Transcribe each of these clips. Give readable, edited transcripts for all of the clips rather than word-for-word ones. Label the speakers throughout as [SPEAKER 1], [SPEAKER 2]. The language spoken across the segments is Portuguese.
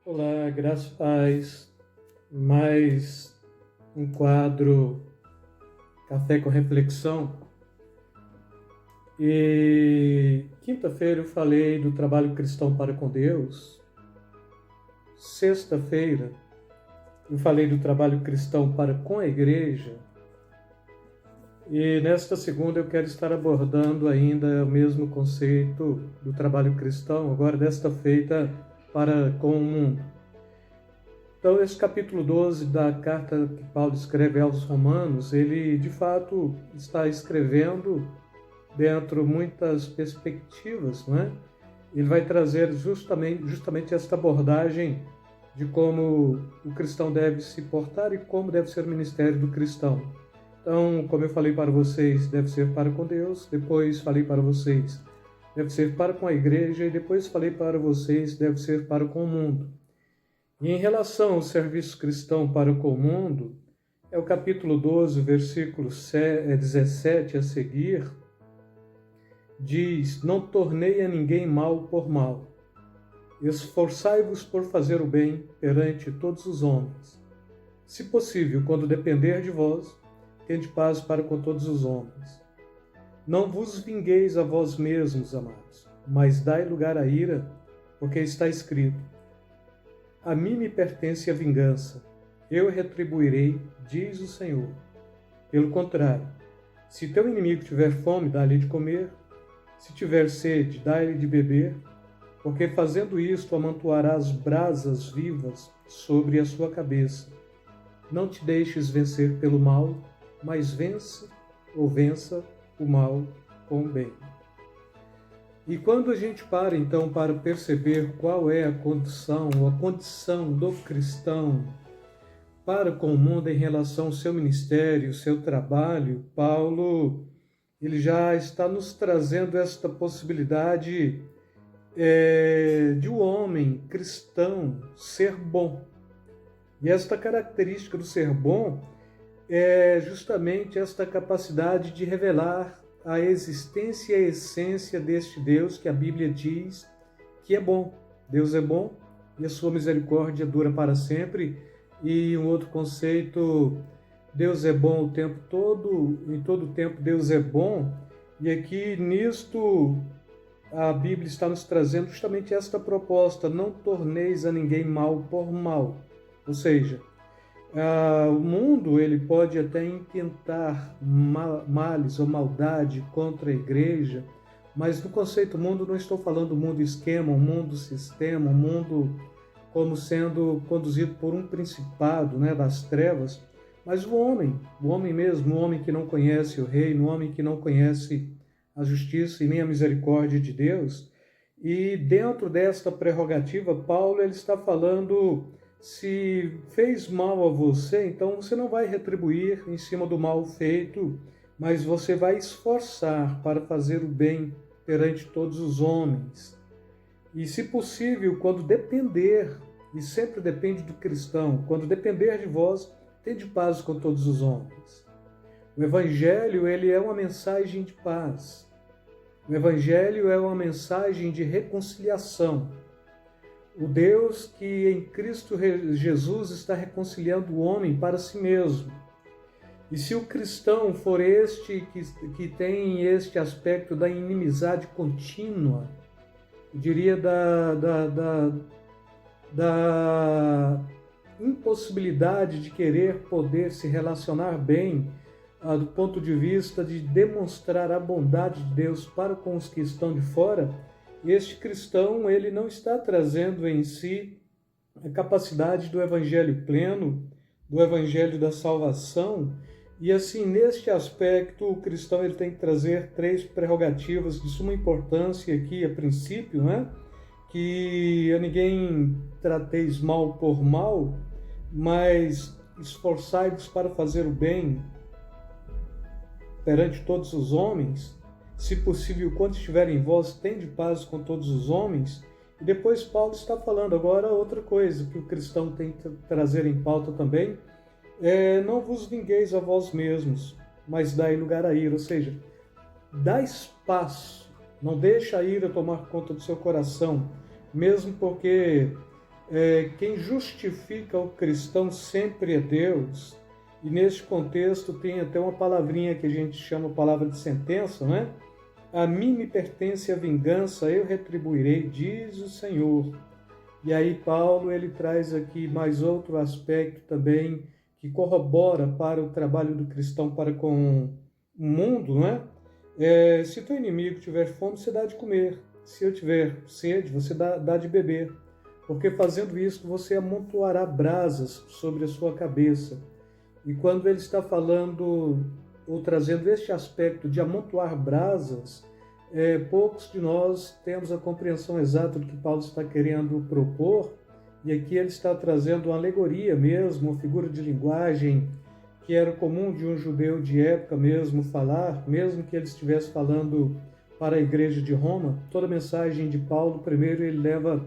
[SPEAKER 1] Olá, graças e paz. Mais um quadro Café com Reflexão. E quinta-feira eu falei do trabalho cristão para com Deus. Sexta-feira eu falei do trabalho cristão para com a igreja. E nesta segunda eu quero estar abordando ainda o mesmo conceito do trabalho cristão, agora desta feita para com o mundo. Então, esse capítulo 12 da carta que Paulo escreve aos Romanos, ele de fato está escrevendo dentro de muitas perspectivas, não é? Ele vai trazer justamente esta abordagem de como o cristão deve se portar e como deve ser o ministério do cristão. Então, como eu falei para vocês, deve ser para com Deus, depois falei para vocês, deve ser para com a igreja, e depois falei para vocês, deve ser para com o mundo. E em relação ao serviço cristão para com o mundo, é o capítulo 12, versículo 17 a seguir, diz: Não tornei a ninguém mal por mal. Esforçai-vos por fazer o bem perante todos os homens. Se possível, quando depender de vós, tende paz para com todos os homens. Não vos vingueis a vós mesmos, amados, mas dai lugar à ira, porque está escrito: A mim me pertence a vingança, eu retribuirei, diz o Senhor. Pelo contrário, se teu inimigo tiver fome, dá-lhe de comer, se tiver sede, dá-lhe de beber, porque fazendo isto amontoarás brasas vivas sobre a sua cabeça. Não te deixes vencer pelo mal, mas vença o mal com o bem. E quando a gente para, então, para perceber qual é a condição do cristão para com o mundo em relação ao seu ministério, seu trabalho, Paulo, ele já está nos trazendo esta possibilidade de um homem cristão ser bom. E esta característica do ser bom é justamente esta capacidade de revelar a existência e a essência deste Deus que a Bíblia diz que é bom. Deus é bom e a sua misericórdia dura para sempre. E um outro conceito, Deus é bom o tempo todo, em todo o tempo Deus é bom. E aqui nisto a Bíblia está nos trazendo justamente esta proposta: não torneis a ninguém mal por mal. Ou seja, o mundo ele pode até intentar males ou maldade contra a igreja, mas no conceito mundo não estou falando mundo esquema, mundo sistema, mundo como sendo conduzido por um principado, né, das trevas, mas o homem mesmo, o homem que não conhece o reino, o homem que não conhece a justiça e nem a misericórdia de Deus. E dentro desta prerrogativa, Paulo ele está falando: se fez mal a você, então você não vai retribuir em cima do mal feito, mas você vai esforçar para fazer o bem perante todos os homens. E, se possível, quando depender, e sempre depende do cristão, quando depender de vós, tende paz com todos os homens. O Evangelho, ele é uma mensagem de paz. O Evangelho é uma mensagem de reconciliação. O Deus que em Cristo Jesus está reconciliando o homem para si mesmo. E se o cristão for este que tem este aspecto da inimizade contínua, eu diria da impossibilidade de querer poder se relacionar bem, do ponto de vista de demonstrar a bondade de Deus para com os que estão de fora, este cristão ele não está trazendo em si a capacidade do evangelho pleno, do evangelho da salvação. E assim, neste aspecto, o cristão ele tem que trazer três prerrogativas de suma importância aqui, a princípio, né? Que a ninguém trateis mal por mal, mas esforçai-vos para fazer o bem perante todos os homens. Se possível, quando estiver em vós, tende paz com todos os homens. E depois Paulo está falando agora outra coisa que o cristão tem que trazer em pauta também, não vos vingueis a vós mesmos, mas dai lugar à ira. Ou seja, dá espaço, não deixa a ira tomar conta do seu coração, mesmo porque quem justifica o cristão sempre é Deus. E neste contexto tem até uma palavrinha que a gente chama palavra de sentença, né? A mim me pertence a vingança, eu retribuirei, diz o Senhor. E aí Paulo ele traz aqui mais outro aspecto também que corrobora para o trabalho do cristão para com o mundo, não é? Se teu inimigo tiver fome, você dá de comer. Se eu tiver sede, você dá de beber. Porque fazendo isso, você amontoará brasas sobre a sua cabeça. E quando ele está falando ou trazendo este aspecto de amontoar brasas, poucos de nós temos a compreensão exata do que Paulo está querendo propor, e aqui ele está trazendo uma alegoria mesmo, uma figura de linguagem que era comum de um judeu de época mesmo falar, mesmo que ele estivesse falando para a igreja de Roma. Toda a mensagem de Paulo, primeiro ele leva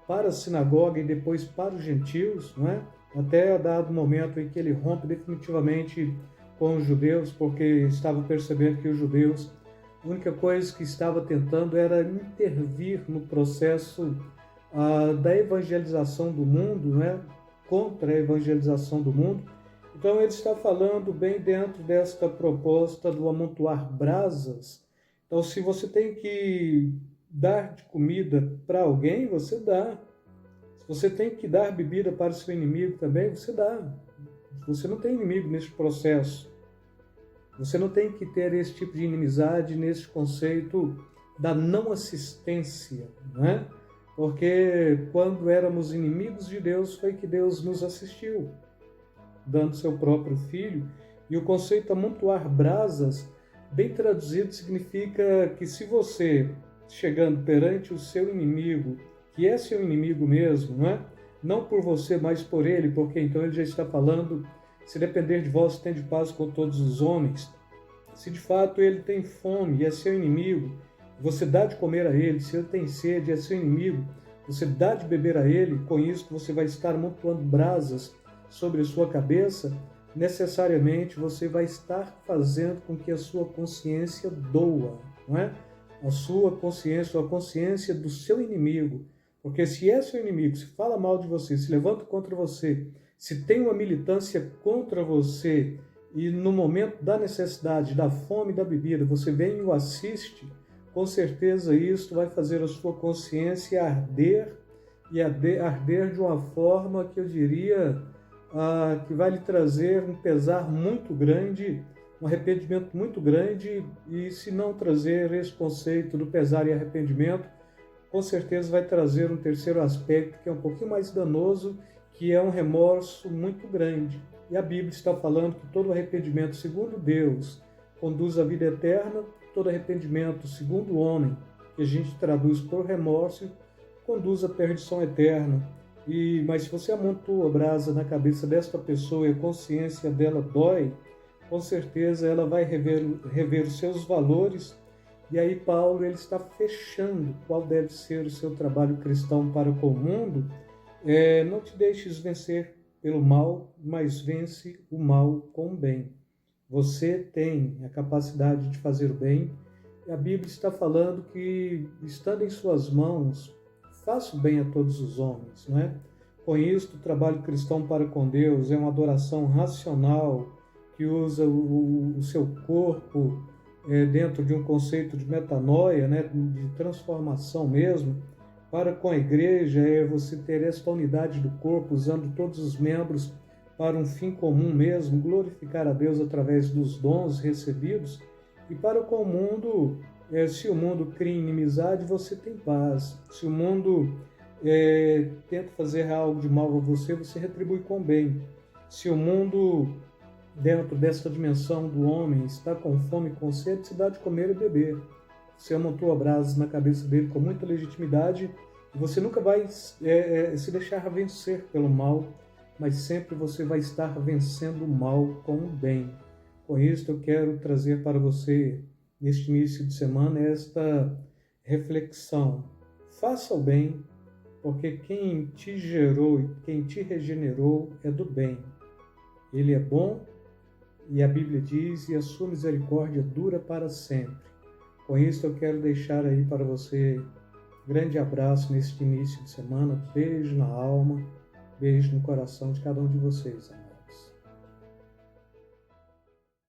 [SPEAKER 1] para a sinagoga e depois para os gentios, não é? Até dado momento em que ele rompe definitivamente com os judeus, porque estava percebendo que os judeus, a única coisa que estava tentando era intervir no processo da evangelização do mundo, né? Contra a evangelização do mundo. Então ele está falando bem dentro desta proposta do amontoar brasas. Então se você tem que dar de comida para alguém, você dá. Se você tem que dar bebida para o seu inimigo também, você dá. Você não tem inimigo nesse processo. Você não tem que ter esse tipo de inimizade nesse conceito da não assistência, não é? Porque quando éramos inimigos de Deus, foi que Deus nos assistiu, dando seu próprio Filho. E o conceito amontoar brasas, bem traduzido, significa que se você, chegando perante o seu inimigo, que é seu inimigo mesmo, não é? Não por você, mas por ele, porque então ele já está falando, se depender de vós, tende paz com todos os homens. Se de fato ele tem fome e é seu inimigo, você dá de comer a ele. Se ele tem sede e é seu inimigo, você dá de beber a ele. Com isso você vai estar amontoando brasas sobre a sua cabeça. Necessariamente você vai estar fazendo com que a sua consciência doa, não é? A sua consciência, a consciência do seu inimigo. Porque se é seu inimigo, se fala mal de você, se levanta contra você, se tem uma militância contra você e no momento da necessidade, da fome e da bebida, você vem e o assiste, com certeza isso vai fazer a sua consciência arder e arder de uma forma que eu diria que vai lhe trazer um pesar muito grande, um arrependimento muito grande, e se não trazer esse conceito do pesar e arrependimento, com certeza vai trazer um terceiro aspecto que é um pouquinho mais danoso, que é um remorso muito grande. E a Bíblia está falando que todo arrependimento segundo Deus conduz à vida eterna, todo arrependimento segundo o homem, que a gente traduz por remorso, conduz à perdição eterna. Mas se você amontoa a brasa na cabeça desta pessoa e a consciência dela dói, com certeza ela vai rever os seus valores. E aí Paulo ele está fechando qual deve ser o seu trabalho cristão para com o mundo. Não te deixes vencer pelo mal, mas vence o mal com o bem. Você tem a capacidade de fazer o bem. E a Bíblia está falando que, estando em suas mãos, faça o bem a todos os homens, não é? Com isso, o trabalho cristão para com Deus é uma adoração racional que usa o seu corpo dentro de um conceito de metanoia, né, de transformação mesmo. Para com a igreja é você ter esta unidade do corpo, usando todos os membros para um fim comum mesmo, glorificar a Deus através dos dons recebidos. E para com o mundo, se o mundo cria inimizade, você tem paz. Se o mundo tenta fazer algo de mal a você, você retribui com bem. Se o mundo, dentro desta dimensão do homem, está com fome e com sede, se dá de comer e beber. Você amontoa brasas na cabeça dele com muita legitimidade e você nunca vai se deixar vencer pelo mal, mas sempre você vai estar vencendo o mal com o bem. Com isso, eu quero trazer para você, neste início de semana, esta reflexão. Faça o bem, porque quem te gerou e quem te regenerou é do bem. Ele é bom e a Bíblia diz, e a sua misericórdia dura para sempre. Com isso, eu quero deixar aí para você Grande abraço neste início de semana, beijo na alma, beijo no coração de cada um de vocês, amados.